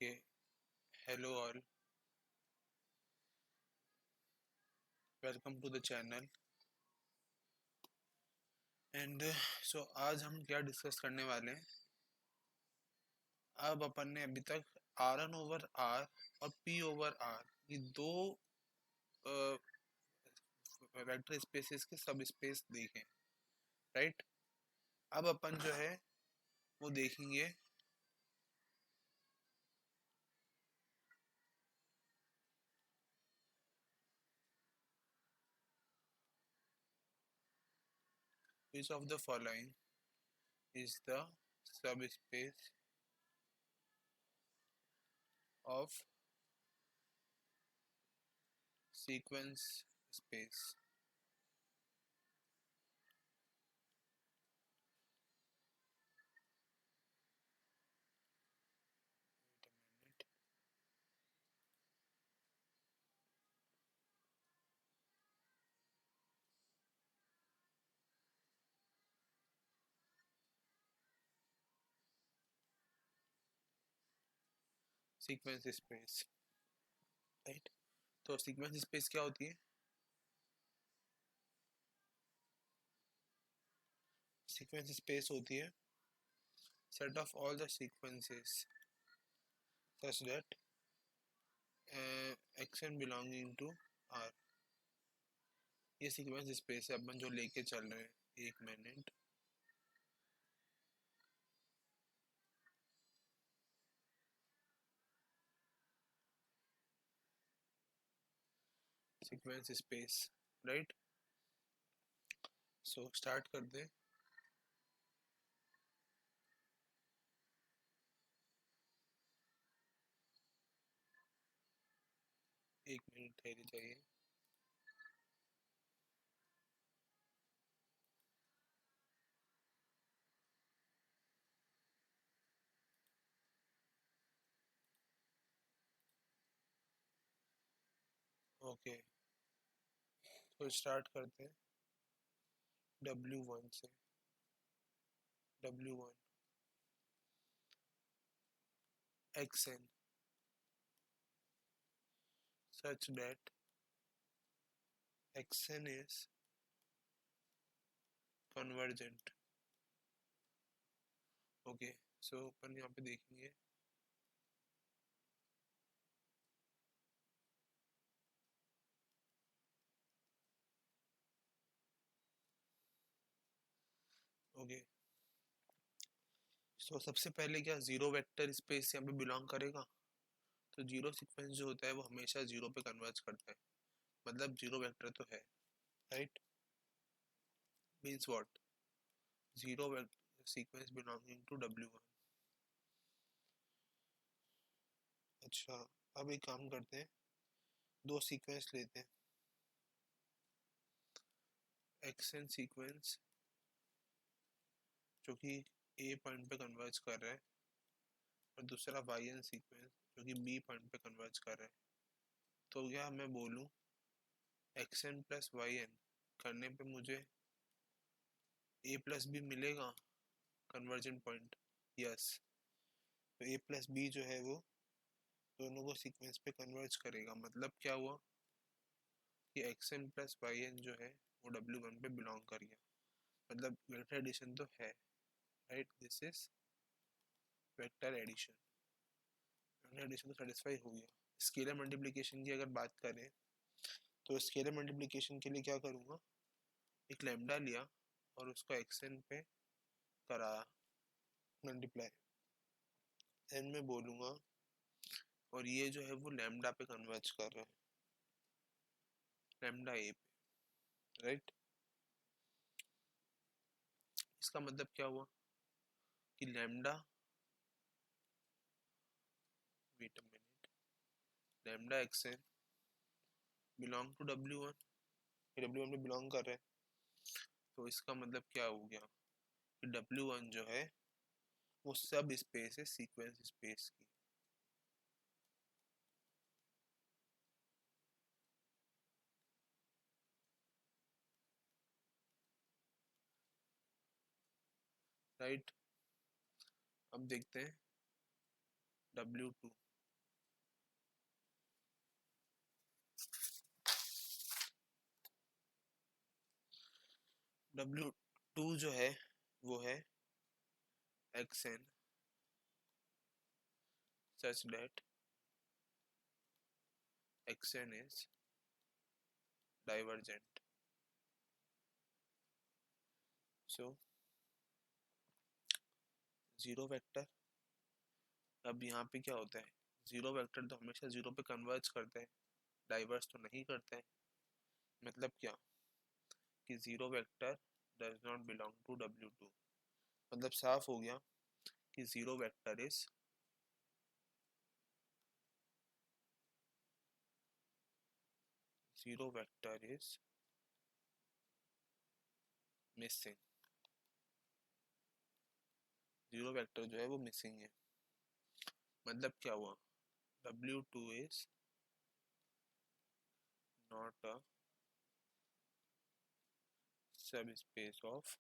Okay, hello all, welcome to the channel. And so आज हम क्या डिस्कस करने वाले हैं। अब अपन ने अभी तक आर एन ओवर आर और पी ओवर आर ये दो वेक्टर स्पेसेस के सब स्पेस देखे, राइट। अब अपन जो है वो देखेंगे which of the following is the subspace of sequence space. Wait a minute. Sequence space, right. तो सीक्वेंस स्पेस क्या होती है? सीक्वेंस स्पेस होती है set of all the sequences such that xn belonging to R। ये sequence space है अपन जो लेके चल रहे हैं। एक minute, sequence space, right. So start कर दे। एक मिनट ठहरी चाहिए। ओके, तो स्टार्ट करते हैं W1 से। W1 xn such that xn is convergent। Okay, so अपन यहाँ पे देखेंगे ओके। सो सबसे पहले क्या जीरो वेक्टर स्पेस यहाँ पे बिलोंग करेगा? तो जीरो सीक्वेंस जो होता है वो हमेशा जीरो पे कन्वर्ज करता है, मतलब जीरो वेक्टर तो है, right. Means what? Zero sequence belonging to W1। अच्छा, अब एक काम करते हैं, दो सीक्वेंस लेते हैं। xn सीक्वेंस जो कि a पॉइंट पे कन्वर्ज कर रहा है और दूसरा yn सीक्वेंस जो कि b पॉइंट पे कन्वर्ज कर रहा है। तो क्या मैं बोलूँ xn प्लस yn करने पे मुझे a प्लस b मिलेगा कन्वर्जन पॉइंट? यस। तो a प्लस b जो है वो दोनों को सीक्वेंस पे कन्वर्ज करेगा। मतलब क्या हुआ कि xn प्लस yn जो है वो W1 पे बिलोंग कर गया, मतलब वेक्टर एडिशन तो है, right. This is vector addition. Vector addition तो सेटिस्फाई हो गया। स्केलर मल्टीप्लिकेशन की अगर बात करें तो स्केलर मल्टीप्लिकेशन के लिए क्या करूँगा, एक लैम्डा लिया और उसको xn पे कराया मल्टीप्लाई, एन में बोलूँगा और ये जो है वो लैम्डा पे कन्वर्ज कर रहा है, लैम्डा ए पे, राइट। इसका मतलब क्या हुआ कि lambda, wait a minute, lambda xn belong to W1, W1 पे बिलोंग कर रहा है। तो इसका मतलब क्या हो गया कि W1 जो है वो सब स्पेस है सीक्वेंस स्पेस की, राइट। अब देखते हैं W2। W2 जो है वो है xn such that xn is divergent. So zero vector, अब यहाँ पे क्या होता है, जीरो वेक्टर तो हमेशा जीरो पे कन्वर्ज करते हैं, डाइवर्स तो नहीं करते हैं। मतलब क्या कि zero vector does not belong to W2। मतलब साफ हो गया कि zero vector is missing. Zero vector जो है वो मिसिंग है। मतलब क्या हुआ, W2 इज नॉट अ सब space of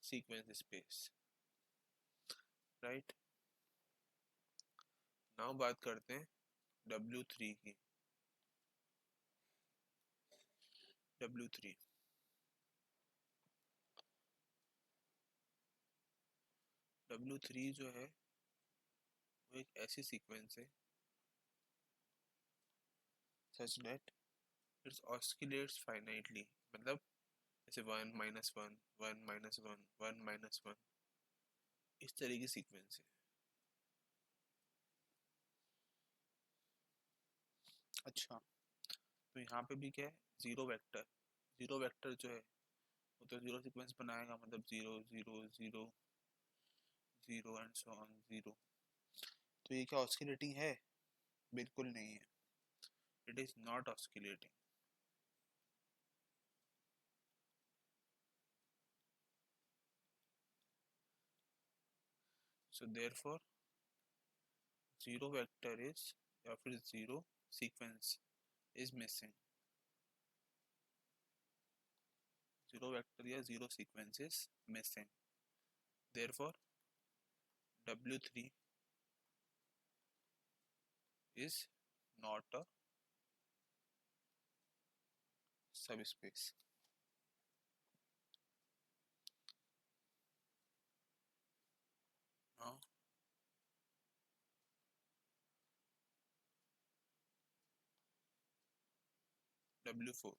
sequence space, right. Now बात करते हैं W3 की। W3 W3 जो है वो एक ऐसी सीक्वेंस है सच दैट इट्स ऑस्किलेट्स फाइनाइटली। मतलब जैसे 1 - 1 1 - 1 1 - 1, इस तरह की सीक्वेंस है। अच्छा, तो यहाँ पे भी क्या है, जीरो वेक्टर। जीरो वेक्टर जो है वो तो जीरो सीक्वेंस बनाएगा, मतलब 0 0 0 0 एंड सो ऑन 0। तो ये क्या ऑस्किलेटिंग है? बिल्कुल नहीं है, it is not oscillating. So therefore zero vector is, या फिर zero sequence is missing. Zero vector या zero sequence is missing, therefore W3 is not a subspace. Now W4,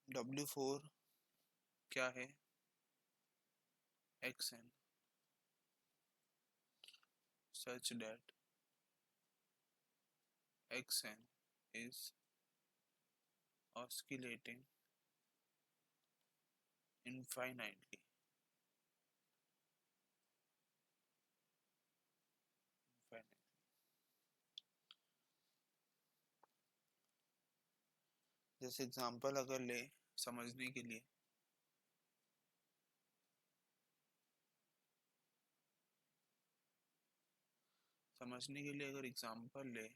W4 क्या है, xn such that xn is oscillating infinitely. जैसे example अगर ले समझने के लिए, अगर एग्जांपल ले,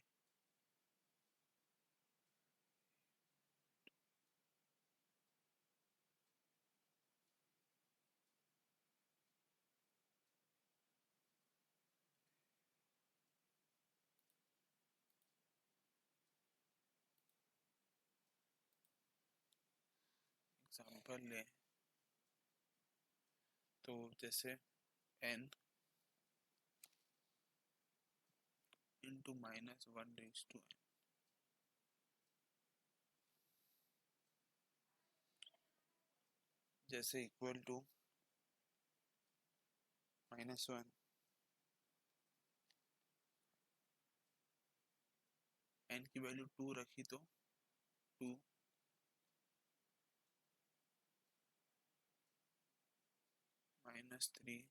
तो जैसे n into -1 n, जैसे इक्वल टू -1, n की वैल्यू 2 रखी तो 2 -3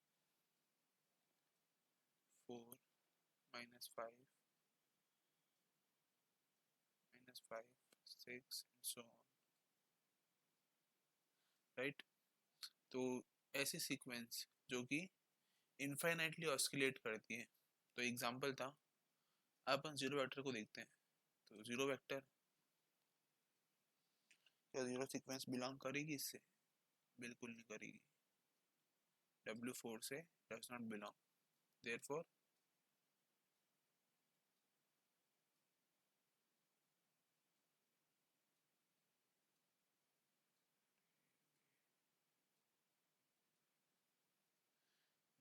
4 -5 -5 6 and so on, राइट। तो ऐसी सीक्वेंस जो कि इनफाइनाइटली ऑस्किलेट करती है। तो एग्जांपल था, अपन जीरो वेक्टर को देखते हैं। तो जीरो वेक्टर या जीरो सीक्वेंस बिलोंग करेगी इससे, बिल्कुल नहीं करेगी, W4 से does not belong, therefore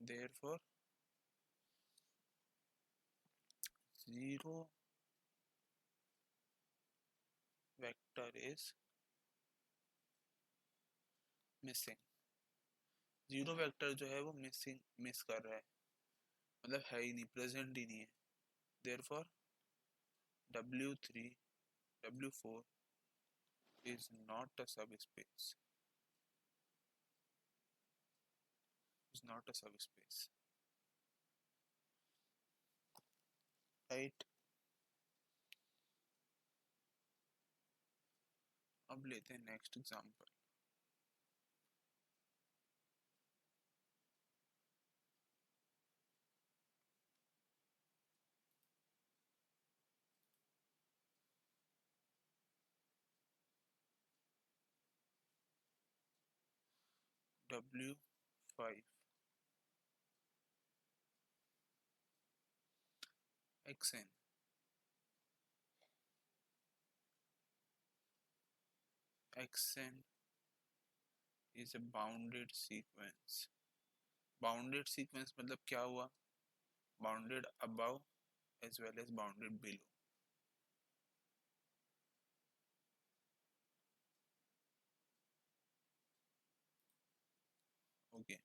therefore 0 vector is missing। 0 vector जो है वो मिस कर रहा है, मतलब है ही नहीं, प्रेजेंट ही नहीं है, therefore W3 W4 is not a subspace, is not a subspace, right। अब लेते हैं next example. W5 xn xn is a bounded sequence। Bounded sequence मतलब क्या हुआ, bounded above as well as bounded below. Okay,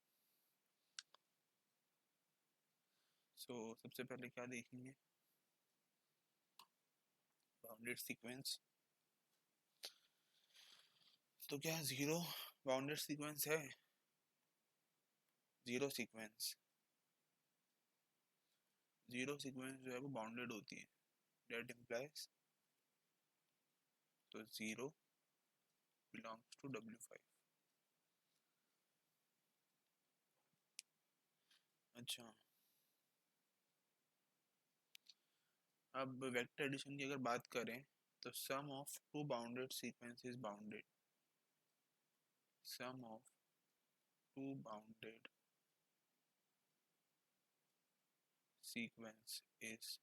so सबसे पहले क्या देखेंगे, बाउंडेड सीक्वेंस। तो क्या जीरो बाउंडेड सीक्वेंस है, जीरो सीक्वेंस, जीरो सीक्वेंस जो है वो बाउंडेड होती है, दैट इंप्लाइज तो जीरो बिलोंग्स टू W5। अच्छा, अब वेक्टर एडिशन की अगर बात करें तो sum of two bounded sequence is bounded, sum of two bounded sequence is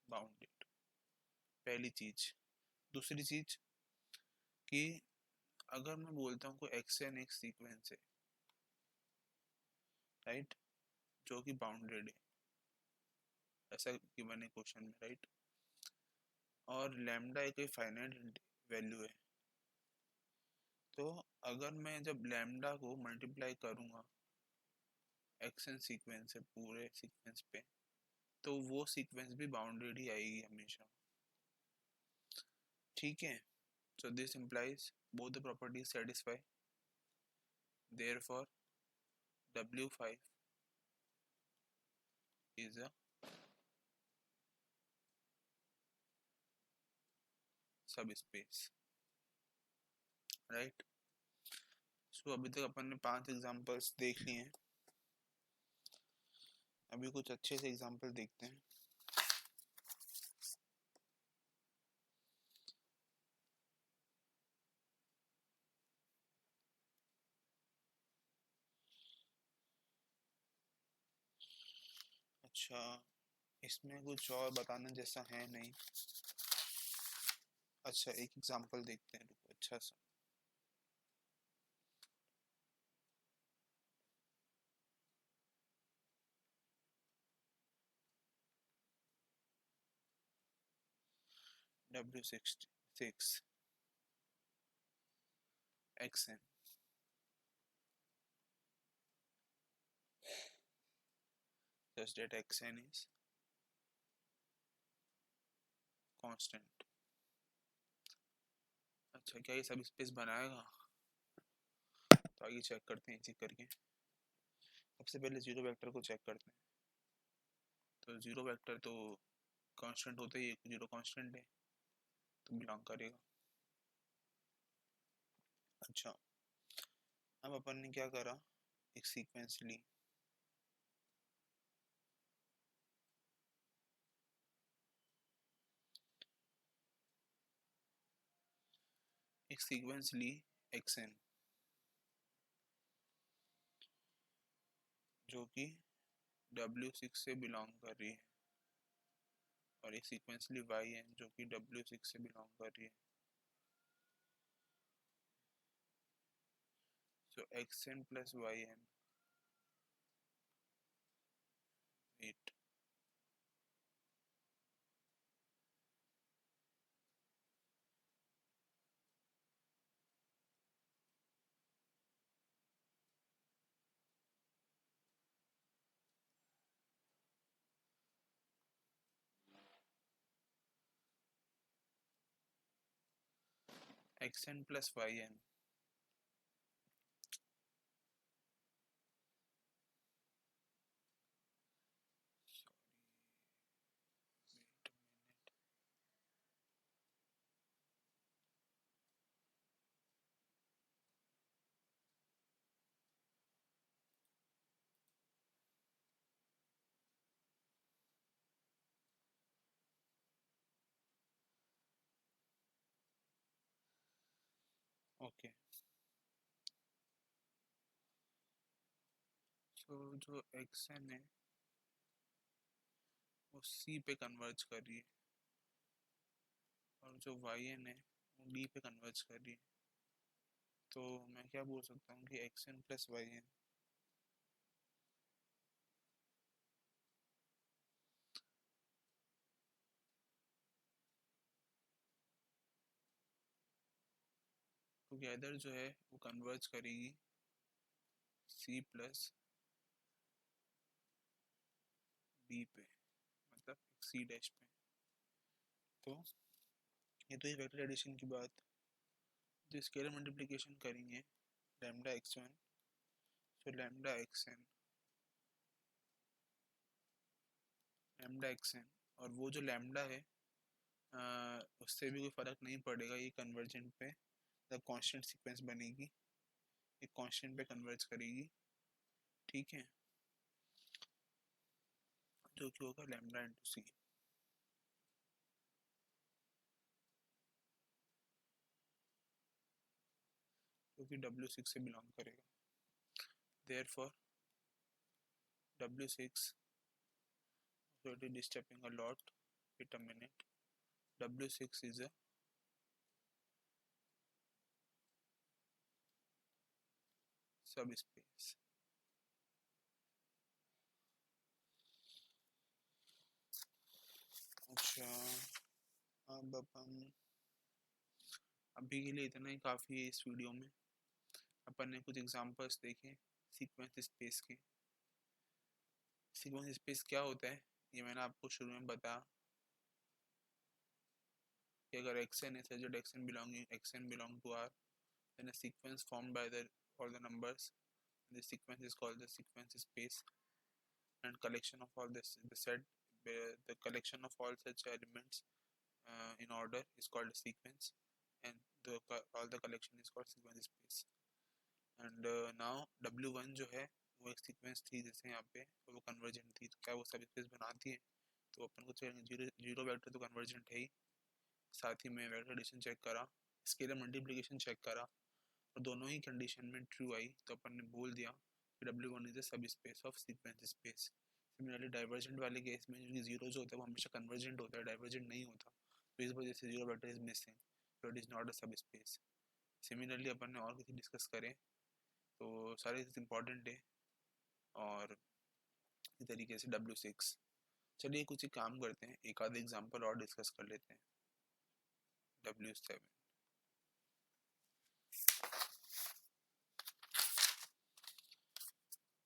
bounded, पहली चीज। दूसरी चीज कि अगर मैं बोलता हूँ कोई एक्स एन एक सीक्वेंस है, राइट, जो कि बाउंडेड है, ऐसा गिवन है क्वेश्चन में, राइट, और लैम्डा एक फाइनाइट वैल्यू है, तो अगर मैं जब लैम्डा को मल्टीप्लाई करूंगा एक्स एन सीक्वेंस है पूरे सीक्वेंस पे, तो वो सीक्वेंस भी बाउंडेड ही आएगी हमेशा, ठीक है। So this implies both the properties satisfy, therefore W5 is a subspace, right. So अभी तक अपन ने 5 एग्जांपल्स देख लिए हैं, अभी कुछ अच्छे से एग्जांपल देखते हैं। अच्छा, इसमें कुछ और बताने जैसा है नहीं। अच्छा, एक एग्जांपल देखते हैं, रुको, अच्छा सा। W66 XN such that XN is constant। अच्छा, क्या ये सब स्पेस बनाएगा, तो आगे चेक करते हैं, चेक करके सबसे पहले जीरो वेक्टर को चेक करते हैं। तो जीरो वेक्टर तो कांस्टेंट होता ही है, जीरो कांस्टेंट है तो बिलोंग करेगा। अच्छा, अब अपन ने क्या करा, एक सीक्वेंस ली, एक सीक्वेंस ली XN, जो कि W6 से बिलोंग कर रही है, और एक सीक्वेंसली yn जो कि W6 से बिलोंग कर रही है. So xn plus yn, wait, xn plus yn, okay. So जो xn है वो c पे कन्वर्ज कर रही है, और जो yn है वो d पे कन्वर्ज कर रही है. तो मैं क्या बोल सकता हूँ कि xn plus yn, टुगेदर जो है वो कन्वर्ज करेगी c प्लस d पे, मतलब c डैश पे. तो ये तो ये वेक्टर एडिशन की बात. जो स्केलर मल्टीप्लिकेशन करेंगे लैम्डा x1, तो लैम्डा xn, और वो जो लैम्डा है उससे भी कोई फर्क नहीं पड़ेगा ये कन्वर्जेंट पे, मतलब कांस्टेंट सीक्वेंस बनेगी, एक कांस्टेंट पे कन्वर्ज करेगी. ठीक है, जो कि होगा लैम्डा इंटू सी. जो कि W6 से बिलोंग करेगा. Therefore W6, so it is disturbing a lot. Wait a minute. W6 is a subspace. अच्छा, अब अपन अभी के लिए इतना ही काफ़ी है इस वीडियो में. अपन ने कुछ एग्जांपल्स देखे सीक्वेंस स्पेस के. सीक्वेंस स्पेस क्या होता है ये मैंने आपको शुरू में बताया कि अगर xn is such that xn belong to R, then a sequence formed by all the numbers, this sequence is called the sequence space, and collection of all this, the collection of all such elements in order is called a sequence, and all the collection is called sequence space. And now W1 जो है वो एक sequence थी जैसे यहाँ पे, तो वो कन्वर्जेंट थी, तो क्या वो सब स्पेस बनाती है? तो अपन को चाहिए जीरो वेक्टर तो कन्वर्जेंट है ही. साथ ही में वेक्टर एडिशन चेक करा, स्केलर मल्टीप्लिकेशन चेक करा, और दोनों ही कंडीशन में ट्रू आई, तो अपन ने बोल दिया कि W1 इज अ सब space of sequence space. Similarly divergent वाले केस में जो जीरो जो होता है वो हमेशा कन्वर्जेंट होता है, डाइवर्जेंट नहीं होता, तो इस वजह से जीरो वेक्टर इज मिसिंग, तो इट इज नॉट अ सब स्पेस. सिमिलरली अपन ने और किसी डिस्कस करें तो सारे इंपॉर्टेंट है, और इस तरीके से W6. चलिए कुछ ही काम करते हैं, एक आध एग्जांपल और डिस्कस कर लेते हैं. W7,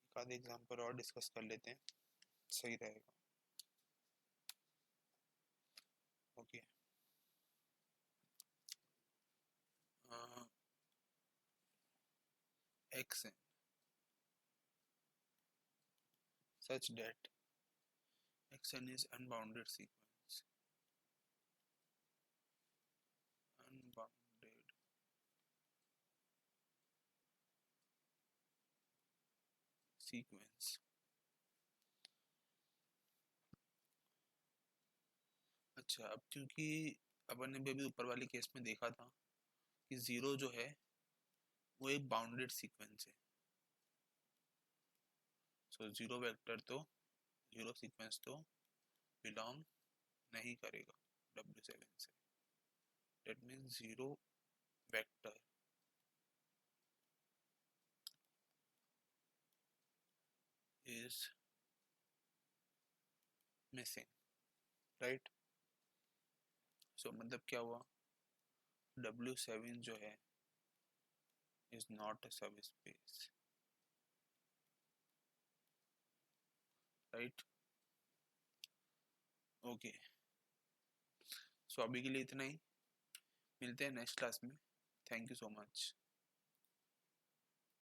एक आध एग्जांपल और डिस्कस कर लेते हैं, सही रहेगा. Okay, xn such that xn is unbounded sequence, unbounded sequence. अच्छा, अब क्योंकि अपन ने भी अभी ऊपर वाले केस में देखा था कि जीरो जो है वो एक बाउंडेड सीक्वेंस है, सो जीरो वेक्टर तो जीरो सीक्वेंस तो बिलोंग नहीं करेगा W7 से. That means zero vector is missing, right? So मतलब क्या हुआ, W7 जो है is not a subspace, right? Okay. So अभी के लिए इतना ही, मिलते हैं नेक्स्ट क्लास में. Thank you so much.